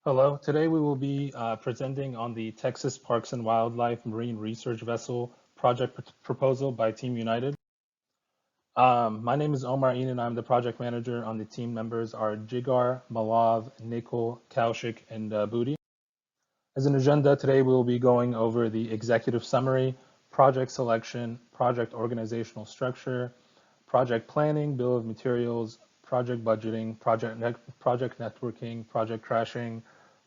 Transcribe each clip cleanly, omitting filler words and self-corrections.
Hello, today we will be presenting on the Texas Parks and Wildlife Marine Research Vessel project proposal by Team United. My name is Omar Enan. I'm the project manager. On the team members are Jigar, Malav, Nikol, Kaushik, and Booty. As an agenda, today we will be going over the executive summary, project selection, project organizational structure, project planning, bill of materials, project budgeting, project networking, project crashing,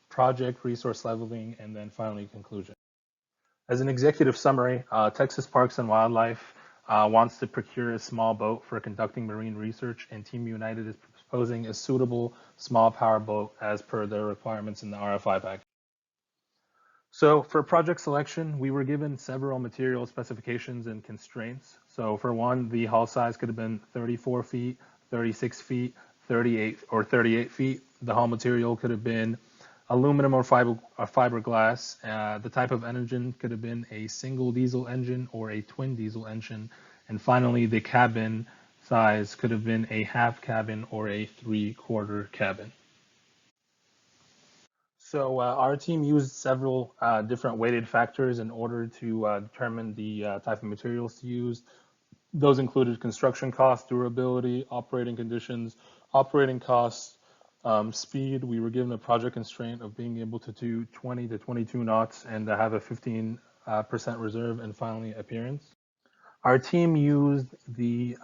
project resource leveling, and then finally conclusion. As an executive summary, Texas Parks and Wildlife wants to procure a small boat for conducting marine research, and Team United is proposing a suitable small power boat as per their requirements in the RFI package. So for project selection, we were given several material specifications and constraints. So for one, the hull size could have been 34 feet, 36 feet, 38 feet. The hull material could have been aluminum or fiberglass. The type of engine could have been a single diesel engine or a twin diesel engine. And finally, the cabin size could have been a half cabin or a 3/4 cabin. So our team used several different weighted factors in order to determine the type of materials to use. Those included construction cost, durability, operating conditions, operating costs, speed. We were given a project constraint of being able to do 20 to 22 knots and have a 15% reserve, and finally appearance. Our team used the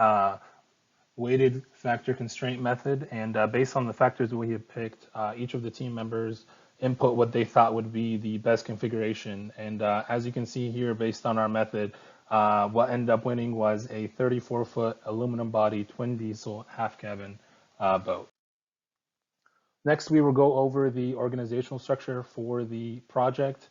weighted factor constraint method, and based on the factors that we had picked, each of the team members input what they thought would be the best configuration. And as you can see here, based on our method, what ended up winning was a 34-foot aluminum body twin diesel half cabin boat. Next, we will go over the organizational structure for the project.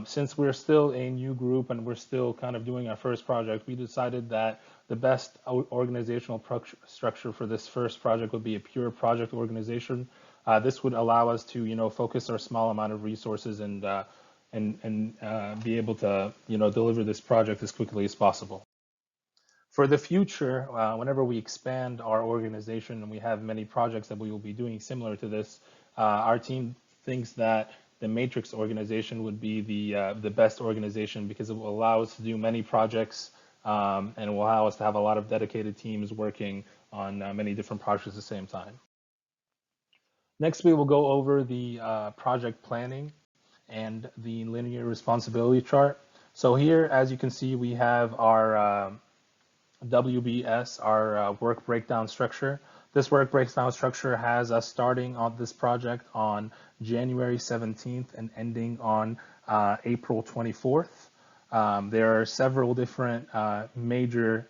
Since we're still a new group and we're still kind of doing our first project, we decided that the best organizational structure for this first project would be a pure project organization. This would allow us to, focus our small amount of resources and be able to, deliver this project as quickly as possible. For the future, whenever we expand our organization and we have many projects that we will be doing similar to this, our team thinks that the matrix organization would be the best organization because it will allow us to do many projects and it will allow us to have a lot of dedicated teams working on many different projects at the same time. Next, we will go over the project planning and the linear responsibility chart. So here, as you can see, we have our WBS, our work breakdown structure. This work breakdown structure has us starting on this project on January 17th and ending on April 24th. There are several different major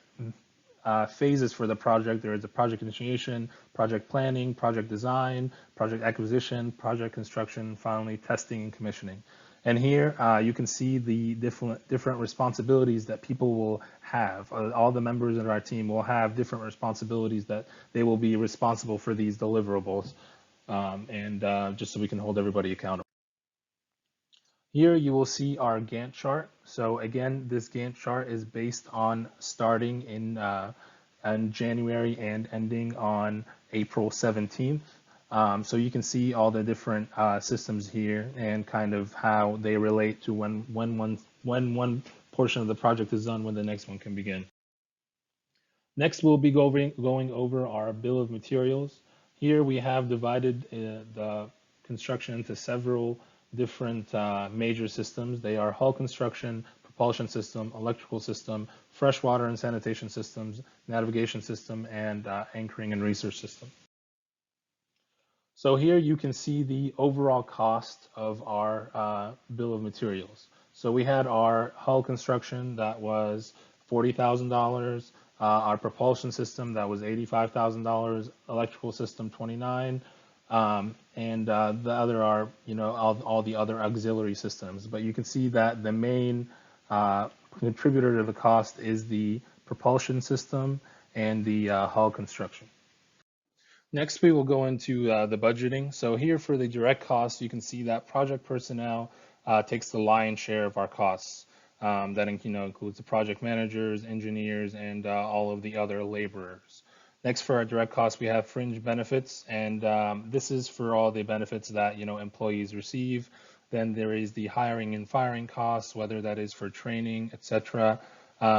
phases for the project. There is a project initiation, project planning, project design, project acquisition, project construction, finally testing and commissioning. And here you can see the different responsibilities that people will have. All the members of our team will have different responsibilities that they will be responsible for these deliverables, and just so we can hold everybody accountable. Here you will see our Gantt chart. So again, this Gantt chart is based on starting in January and ending on April 17th. So you can see all the different systems here and kind of how they relate to when one portion of the project is done, when the next one can begin. Next, we'll be going over our bill of materials. Here we have divided the construction into several different major systems. They are hull construction, propulsion system, electrical system, freshwater and sanitation systems, navigation system, and anchoring and research system. So here you can see the overall cost of our bill of materials. So we had our hull construction that was $40,000, our propulsion system that was $85,000, electrical system $29,000, and the other are all the other auxiliary systems. But you can see that the main contributor to the cost is the propulsion system and the hull construction. Next, we will go into the budgeting. So here for the direct costs, you can see that project personnel takes the lion's share of our costs. That includes the project managers, engineers, and all of the other laborers. Next, for our direct costs, we have fringe benefits, and this is for all the benefits that employees receive. Then there is the hiring and firing costs, whether that is for training, etc.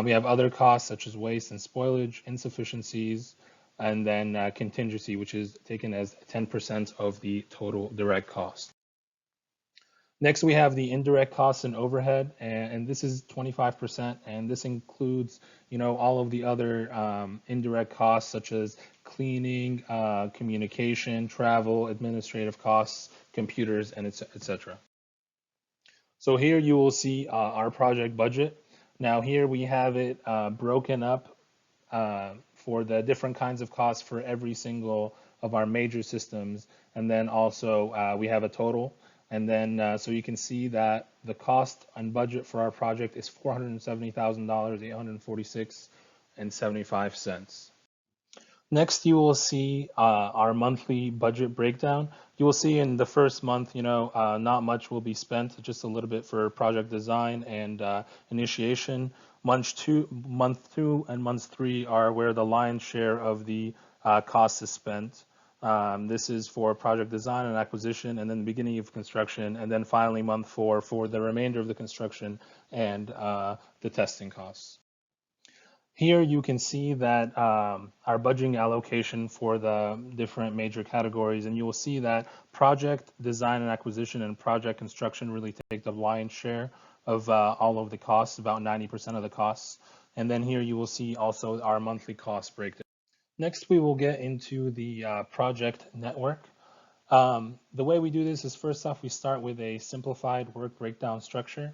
We have other costs such as waste and spoilage, insufficiencies, and then contingency, which is taken as 10% of the total direct cost. Next, we have the indirect costs and overhead, and this is 25%, and this includes, all of the other indirect costs such as cleaning, communication, travel, administrative costs, computers, and etc. So here you will see our project budget. Now here we have it broken up for the different kinds of costs for every single of our major systems, and then also we have a total. And then so you can see that the cost and budget for our project is $470,000, $846.75. Next, you will see our monthly budget breakdown. You will see in the first month, not much will be spent, just a little bit for project design and initiation. Month two, and month three are where the lion's share of the cost is spent. This is for project design and acquisition, and then the beginning of construction, and then finally month four for the remainder of the construction and the testing costs. Here you can see that our budgeting allocation for the different major categories, and you will see that project design and acquisition and project construction really take the lion's share of all of the costs, about 90% of the costs. And then here you will see also our monthly cost breakdown. Next, we will get into the project network. The way we do this is, first off, we start with a simplified work breakdown structure.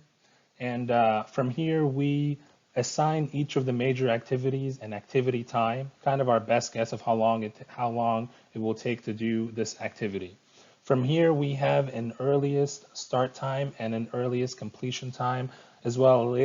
And from here, we assign each of the major activities and activity time, kind of our best guess of how long it will take to do this activity. From here, we have an earliest start time and an earliest completion time, as well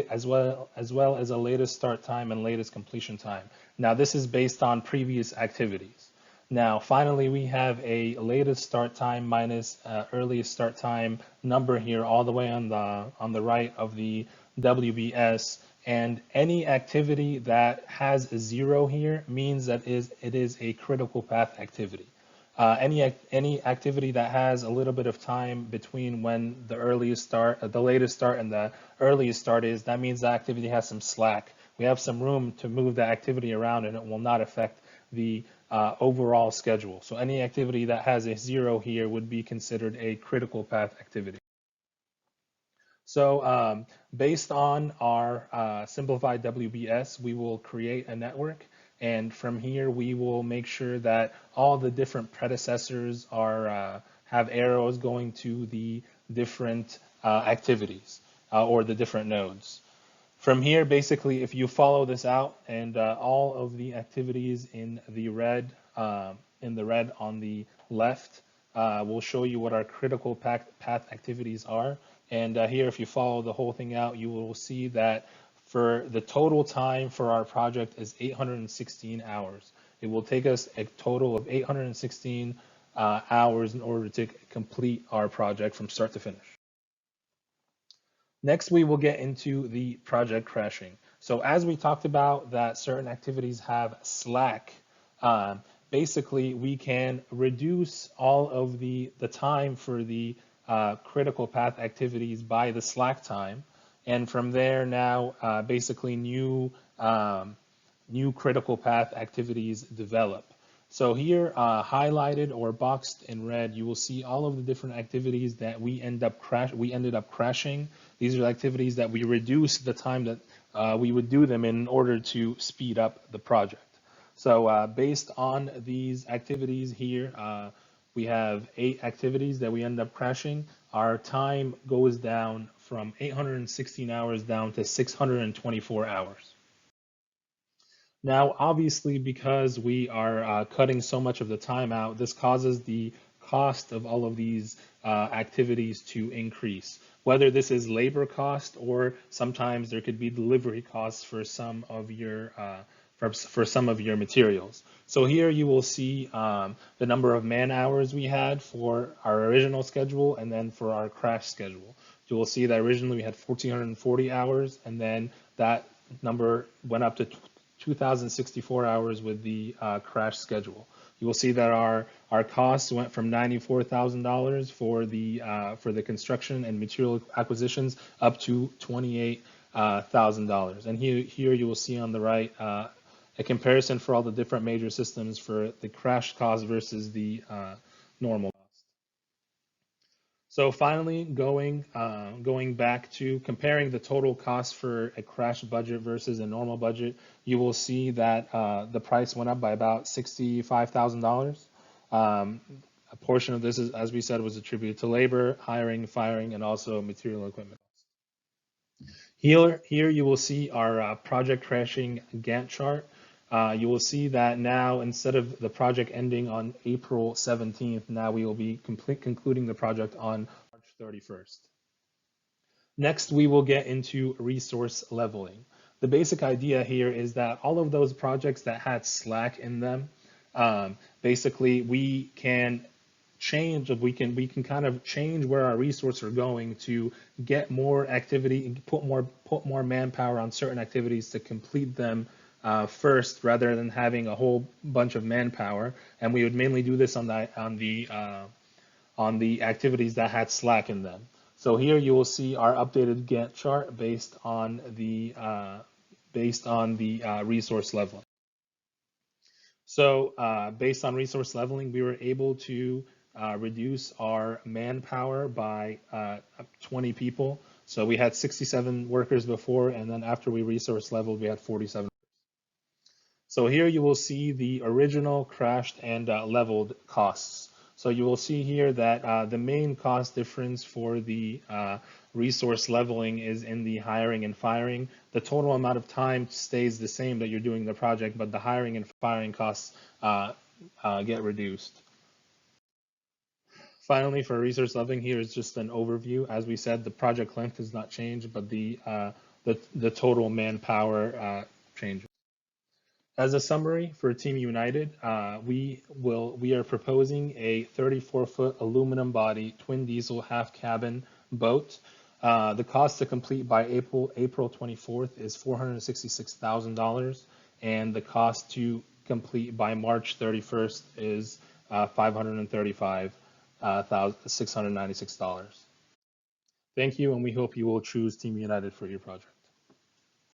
as a latest start time and latest completion time. Now, this is based on previous activities. Now, finally, we have a latest start time minus earliest start time number here, all the way on the right of the WBS. And any activity that has a 0 here means that it is a critical path activity. Any activity that has a little bit of time between when the latest start and the earliest start is, that means the activity has some slack. We have some room to move the activity around, and it will not affect the overall schedule. So any activity that has a 0 here would be considered a critical path activity. So based on our simplified WBS, we will create a network, and from here we will make sure that all the different predecessors have arrows going to the different activities or the different nodes. From here, basically, if you follow this out, and all of the activities in the red on the left will show you what our critical path activities are. And here, if you follow the whole thing out, you will see that for the total time for our project is 816 hours. It will take us a total of 816 hours in order to complete our project from start to finish. Next, we will get into the project crashing. So as we talked about that certain activities have slack, basically we can reduce all of the time for the critical path activities by the slack time. And from there now, basically new critical path activities develop. So here, highlighted or boxed in red, you will see all of the different activities that we ended up crashing. These are activities that we reduce the time that we would do them in order to speed up the project. So based on these activities here, we have 8 activities that we end up crashing. Our time goes down from 816 hours down to 624 hours. Now, obviously, because we are cutting so much of the time out, this causes the cost of all of these activities to increase. Whether this is labor cost or sometimes there could be delivery costs for some of your materials. So here you will see the number of man hours we had for our original schedule and then for our crash schedule. You will see that originally we had 1,440 hours, and then that number went up to 2,064 hours with the crash schedule. You will see that our costs went from $94,000 for the construction and material acquisitions up to $28,000. And here you will see on the right a comparison for all the different major systems for the crash cost versus the normal cost. So finally, going back to comparing the total cost for a crash budget versus a normal budget, you will see that the price went up by about $65,000. A portion of this, is, as we said, was attributed to labor, hiring, firing, and also material equipment. Here you will see our project crashing Gantt chart. You will see that now, instead of the project ending on April 17th, now we will be concluding the project on March 31st. Next, we will get into resource leveling. The basic idea here is that all of those projects that had slack in them, basically we can kind of change where our resources are going to get more activity and put more manpower on certain activities to complete them first, rather than having a whole bunch of manpower. And we would mainly do this on the activities that had slack in them. So here you will see our updated Gantt chart based on the resource leveling. So based on resource leveling, we were able to reduce our manpower by 20 people. So we had 67 workers before, and then after we resource leveled, we had 47. So here you will see the original crashed and leveled costs. So you will see here that the main cost difference for the resource leveling is in the hiring and firing. The total amount of time stays the same that you're doing the project, but the hiring and firing costs get reduced. Finally, for resource leveling, here is just an overview. As we said, the project length has not changed, but the total manpower changes. As a summary for Team United, we are proposing a 34-foot aluminum body twin diesel half cabin boat. The cost to complete by April 24th is $466,000, and the cost to complete by March 31st is $535,696. Thank you, and we hope you will choose Team United for your project.